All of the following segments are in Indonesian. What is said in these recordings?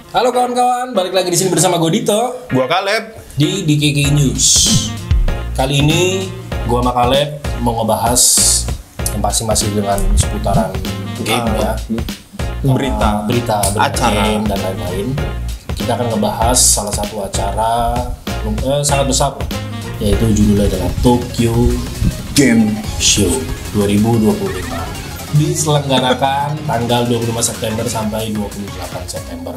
Halo kawan-kawan, balik lagi di sini bersama gue Dito. Gua Kaleb Di DKK News. Kali ini gue sama Kaleb mau ngebahas yang masing-masing dengan seputaran game ya. Berita acara game dan lain-lain. Kita akan ngebahas salah satu acara sangat besar, yaitu judulnya adalah Tokyo Game Show 2025. Diselenggarakan tanggal 25 September sampai 28 September.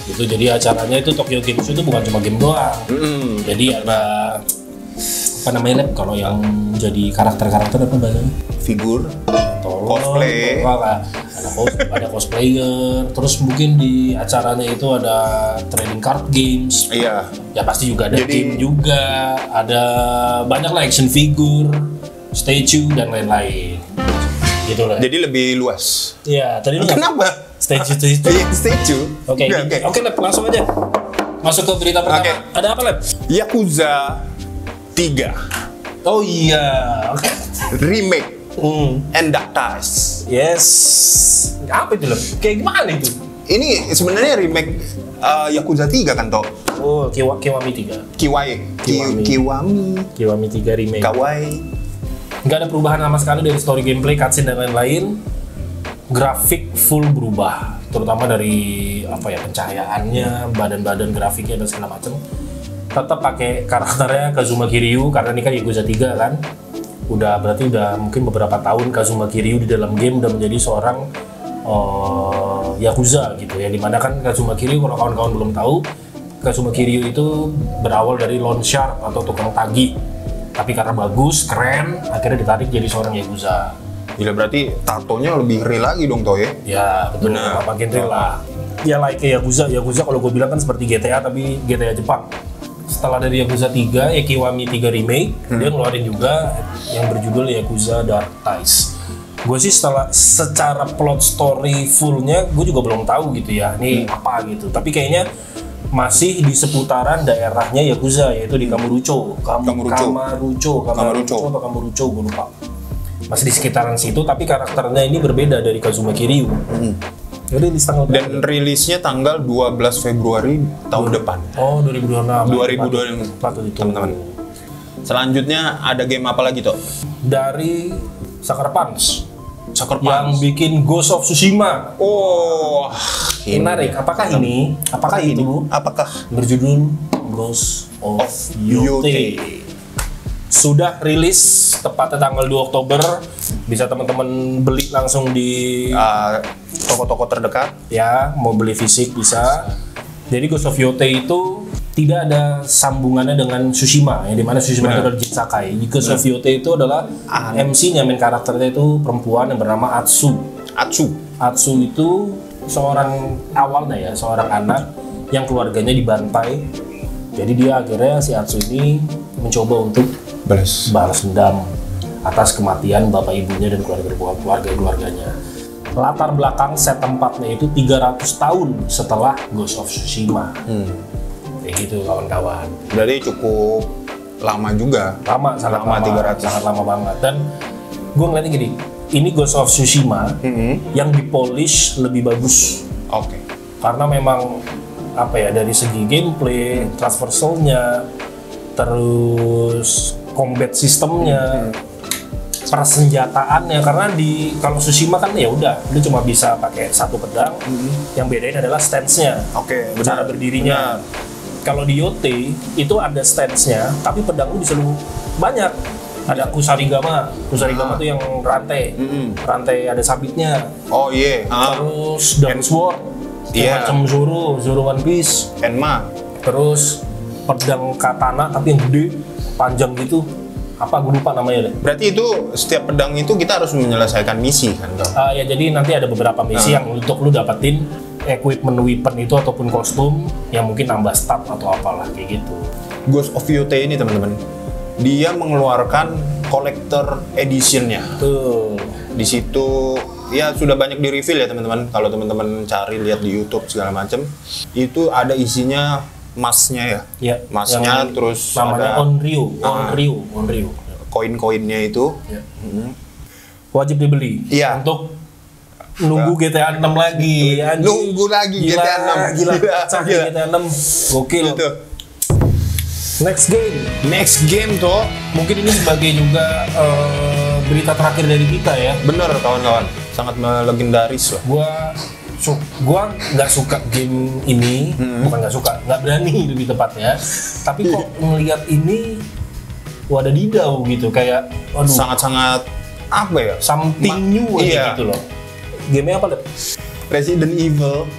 Itu jadi acaranya itu Tokyo Game Show itu bukan cuma game doang. Jadi ada apa namanya kalau yang jadi karakter-karakter apa bahasanya? figur, cosplay. Ada cosplayer. Terus mungkin di acaranya itu ada trading card games. Iya. Ya pasti juga ada game juga. Ada banyak lah action figure, statue dan lain-lain. Gitu lah. Jadi lebih luas. Iya, tadi lu Kenapa? statue. Oke, Lep, langsung aja. Masuk ke berita pertama. Oke. Ada apa, Lep? Yakuza 3 Oh iya. Oke. remake and Dactyls. Yes. Apa itu, Lep? Kayak gimana itu? Ini sebenarnya remake Yakuza 3 kan, Toh? Oh, Kiwami 3. Kiwami 3 remake. Kawaii. Nggak ada perubahan sama sekali dari story gameplay, cutscene dan lain-lain. Grafik full berubah, terutama dari apa ya, pencahayaannya, badan-badan grafiknya dan segala macam. Tetap pakai karakternya Kazuma Kiryu karena ini kan Yakuza 3 kan. Berarti udah mungkin beberapa tahun Kazuma Kiryu di dalam game udah menjadi seorang Yakuza gitu ya. Dimana kan Kazuma Kiryu, kalau kawan-kawan belum tahu, Kazuma Kiryu itu berawal dari loan shark atau tukang tagih. Tapi karena bagus, keren, akhirnya ditarik jadi seorang Yakuza. Gila, berarti tatonya lebih real lagi dong, Toh ya? Ya betul, makin real lah. Ya like Yakuza kalau gue bilang kan seperti GTA tapi GTA Jepang. Setelah dari Yakuza 3, Kiwami 3 remake, dia ngeluarin juga yang berjudul Yakuza Dactyls. Gue sih secara plot story fullnya gue juga belum tahu gitu ya, ini apa gitu. Tapi kayaknya masih di seputaran daerahnya Yakuza, yaitu di Kamurocho, gue lupa. Masih di sekitaran situ, tapi karakternya ini berbeda dari Kazuma Kiryu. Jadi dan rilisnya tanggal 12 Februari tahun depan. Oh, 2026. 2026, teman-teman. Selanjutnya ada game apa lagi, Toh? Dari Sucker Punch. Yang bikin Ghost of Tsushima. Oh, menarik. Apakah itu berjudul Ghost of Yotei? Sudah rilis tepatnya tanggal 2 Oktober. Bisa teman-teman beli langsung di toko-toko terdekat ya, mau beli fisik bisa. Jadi Ghost of Yotei itu tidak ada sambungannya dengan Tsushima, yang dimana Tsushima itu adalah Jin Sakai. Ghost of Yotei itu adalah MC-nya, main karakternya itu perempuan yang bernama Atsu. Atsu itu seorang anak yang keluarganya dibantai. Jadi dia akhirnya si Atsu ini mencoba untuk balas dendam atas kematian bapak ibunya dan keluarganya. Latar belakang set tempatnya itu 300 tahun setelah Ghost of Tsushima. Kayak gitu kawan-kawan. Berarti cukup lama juga. Sangat lama banget. Dan gue ngeliatnya gini, ini Ghost of Tsushima yang dipolish lebih bagus. Oke. Karena memang dari segi gameplay, transversalnya, terus combat sistemnya, persenjataannya, karena kalau Tsushima kan ya udah lu cuma bisa pakai satu pedang. Yang bedain adalah stance-nya. Cara berdirinya. Kalau di Yotei itu ada stance-nya, tapi pedang lu bisa lu banyak. Ada Kusarigama tuh yang rantai ada sabitnya. Oh iya. Terus Dawn Sword, macam Zoro One Piece. Enma. Terus pedang katana tapi yang gede, panjang gitu. Gue lupa namanya deh. Berarti itu setiap pedang itu kita harus menyelesaikan misi kan? Ya jadi nanti ada beberapa misi yang untuk lu dapetin equipment weapon itu ataupun kostum yang mungkin nambah stat atau apalah kayak gitu. Ghost of Yotei ini teman-teman, dia mengeluarkan collector editionnya. Tuh. Di situ ya sudah banyak di reveal ya teman-teman. Kalau teman-teman cari lihat di YouTube segala macam, itu ada isinya masnya ya. Masnya terus namanya ada Onryo. Koin-koinnya itu. Wajib dibeli. Iya. Untuk nunggu GTA 6 lagi. Nunggu lagi gila, GTA 6. Gila. GTA 6 gokil. Gitu. Next game tuh. Mungkin ini sebagai juga berita terakhir dari kita ya. Bener kawan-kawan. Sangat legendaris lah. Gua nggak suka game ini, bukan nggak suka, nggak berani lebih tepatnya. Tapi kok ngelihat ini, wadadidau gitu, kayak, aduh. Sangat-sangat apa ya? Something new aja gitu loh. Game-nya apa, Lep? Resident Evil.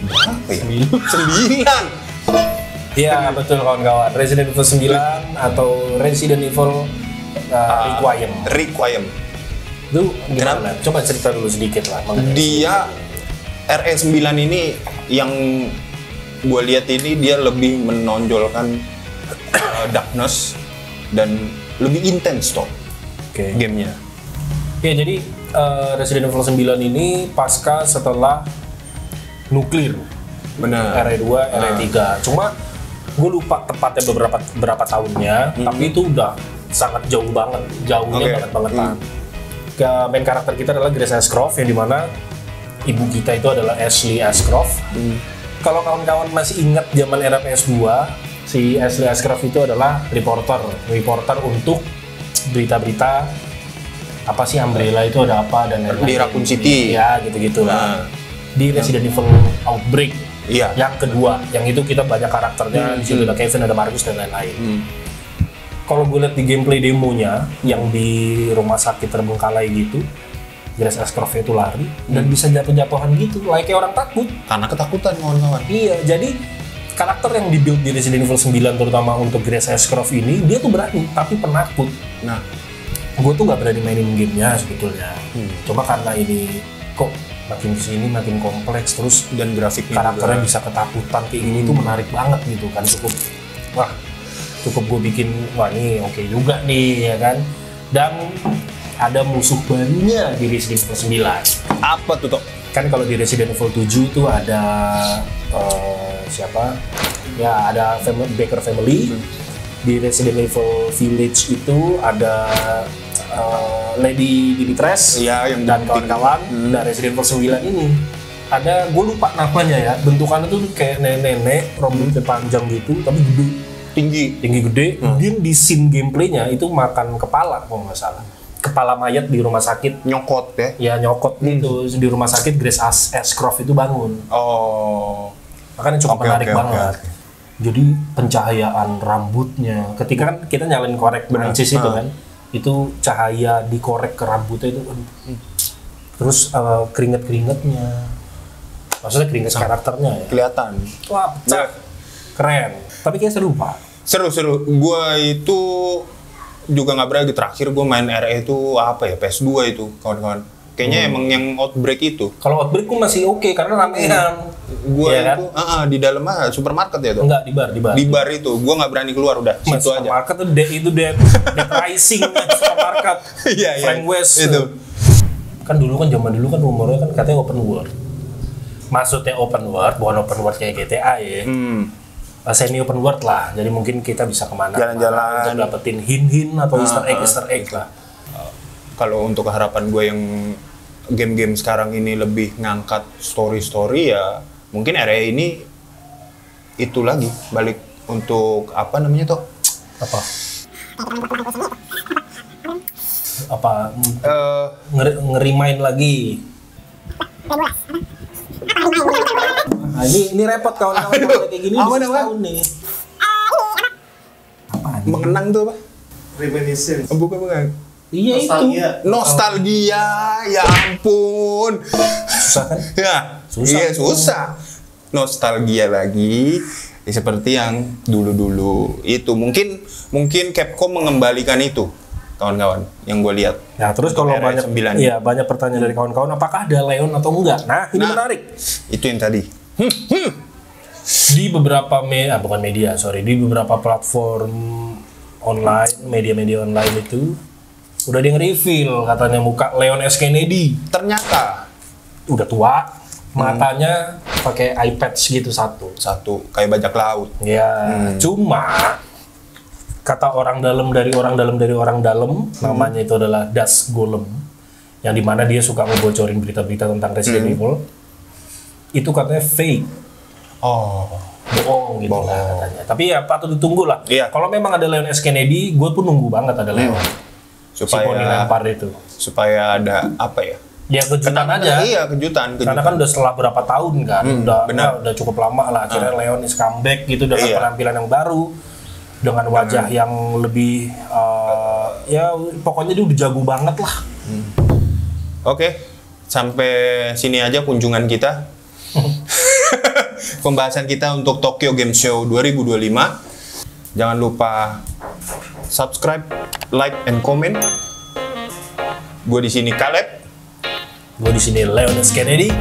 Berapa ya? 9. Iya betul kawan-kawan. Resident Evil 9 atau Resident Evil Requiem. Itu gimana? Coba cerita dulu sedikit lah. Dia RE9 ini yang gue lihat ini dia lebih menonjolkan darkness dan lebih intens toh gamenya. Ya jadi Resident Evil 9 ini pasca setelah nuklir. Benar. RE2, RE3. Cuma gue lupa tepatnya berapa tahunnya, tapi itu udah sangat jauh banget, jauhnya banget. Main karakter kita adalah Grace Ashcroft, yang dimana ibu kita itu adalah Ashley Ashcroft. Kalau kawan-kawan masih ingat zaman era PS2, si Ashley Ashcroft itu adalah reporter untuk berita-berita apa sih Umbrella itu ada apa dan lain-lain. Di Raccoon City. Ya gitu-gitu lah. Di Resident Evil Outbreak. Iya. Yang kedua, yang itu kita banyak karakternya, di situ ada Kevin, ada Marcus dan lain-lain. Kalau gue lihat di gameplay demonya yang di rumah sakit terbengkalai gitu, Grace Ashcroft itu lari dan bisa jatuh-jatuhan gitu, kayak orang takut. Karena ketakutan kawan-kawan. Iya, jadi karakter yang dibuild di Resident Evil 9 terutama untuk Grace Ashcroft ini, dia tuh berani tapi penakut. Nah, gue tuh nggak berani mainin gamenya sebetulnya. Coba karena ini kok makin kesini makin kompleks terus dan grafiknya karakternya juga bisa ketakutan kayak gini tuh menarik banget gitu kan, cukup gue bikin wah ini oke juga nih ya kan. Dan ada musuh barunya di Resident Evil 9. Apa tuh Tok? Kan kalau di Resident Evil 7 itu ada siapa? Ya ada Baker Family. Di Resident Evil Village itu ada Lady Dimitrescu dan kawan-kawan. Dan Resident Evil 9 ini ada, gue lupa namanya ya, bentukannya tuh kayak nenek-nenek, rambutnya panjang gitu tapi gede. Tinggi gede. Kemudian di scene gameplaynya itu makan kepala kalau nggak salah, kepala mayat di rumah sakit, nyokot ya nyokot gitu di rumah sakit. Grace Ashcroft itu bangun. Makanya cukup menarik banget. Jadi pencahayaan rambutnya ketika kan kita nyalain korek Mancis itu kan, itu cahaya dikorek ke rambutnya itu, terus keringet-keringetnya, maksudnya keringet karakternya ya kelihatan. Wah pecah, keren. Tapi kayaknya seru Pak. Seru. Gua itu juga nggak berani. Terakhir gue main RE itu apa ya, PS2 itu kawan-kawan. Kayaknya emang yang Outbreak itu. Kalau Outbreak gue masih oke karena ramean. Gue itu di dalam supermarket ya tuh. Enggak, di bar itu. Gue nggak berani keluar udah. Situ aja. Supermarket itu dead pricing supermarket. Frank West itu. Kan zaman dulu kan rumornya kan katanya open world. Maksudnya open world, bukan open world kayak GTA ya. Semi open world lah, jadi mungkin kita bisa kemana jalan-jalan untuk dapetin hint atau Easter egg lah. Kalau untuk harapan gue yang game-game sekarang ini lebih ngangkat story ya, mungkin RE ini itu lagi balik untuk apa namanya tuh? Ngerimain lagi. Nah, ini repot kawan-kawan kayak gini bisa setahun nih. Apaan? Mengenang tuh apa? Reminiscence. Bukan. Iya nostalgia. itu. Nostalgia, ya ampun. Susah kan? Ya, susah. Nostalgia lagi. Ya, seperti yang dulu-dulu itu. Mungkin Capcom mengembalikan itu. Kawan-kawan yang gue lihat. Nah, terus kalau banyak pertanyaan dari kawan-kawan, apakah ada Leon atau enggak? Nah, ini menarik. Itu yang tadi. Di beberapa di beberapa platform online, media-media online itu udah ada yang reveal katanya muka Leon S. Kennedy. Ternyata udah tua, matanya pakai eye patch gitu satu kayak bajak laut. Ya, cuma kata orang dalam, namanya itu adalah Das Golem, yang dimana dia suka ngebocorin berita-berita tentang Resident Evil, itu katanya fake. Bohong gitu lah katanya. Tapi ya patut ditunggu lah. Iya. Kalau memang ada Leon S. Kennedy, gue pun nunggu banget ada Leon. Supaya si lempar itu. Supaya ada apa ya? Ya kejutan aja. Iya, kejutan. Karena kan udah setelah berapa tahun kan, udah cukup lama lah. Akhirnya Leon is comeback gitu dengan penampilan yang baru, dengan wajah yang lebih, ya pokoknya dia udah jago banget lah. Oke, sampai sini aja kunjungan kita. Pembahasan kita untuk Tokyo Game Show 2025. Jangan lupa subscribe, like, and comment. Gue di sini Caleb. Gue di sini Leon S. Kennedy.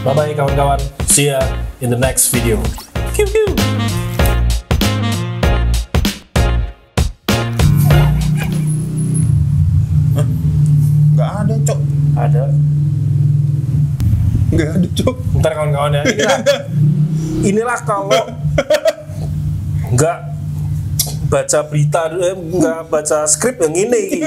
Bye bye kawan-kawan. See ya in the next video. Kiu kiu. Gak ada, Cok. Ada. Gak ada, Cok. Ntar kawan-kawan ya. Inilah kalau nggak baca berita, nggak baca skrip yang ini.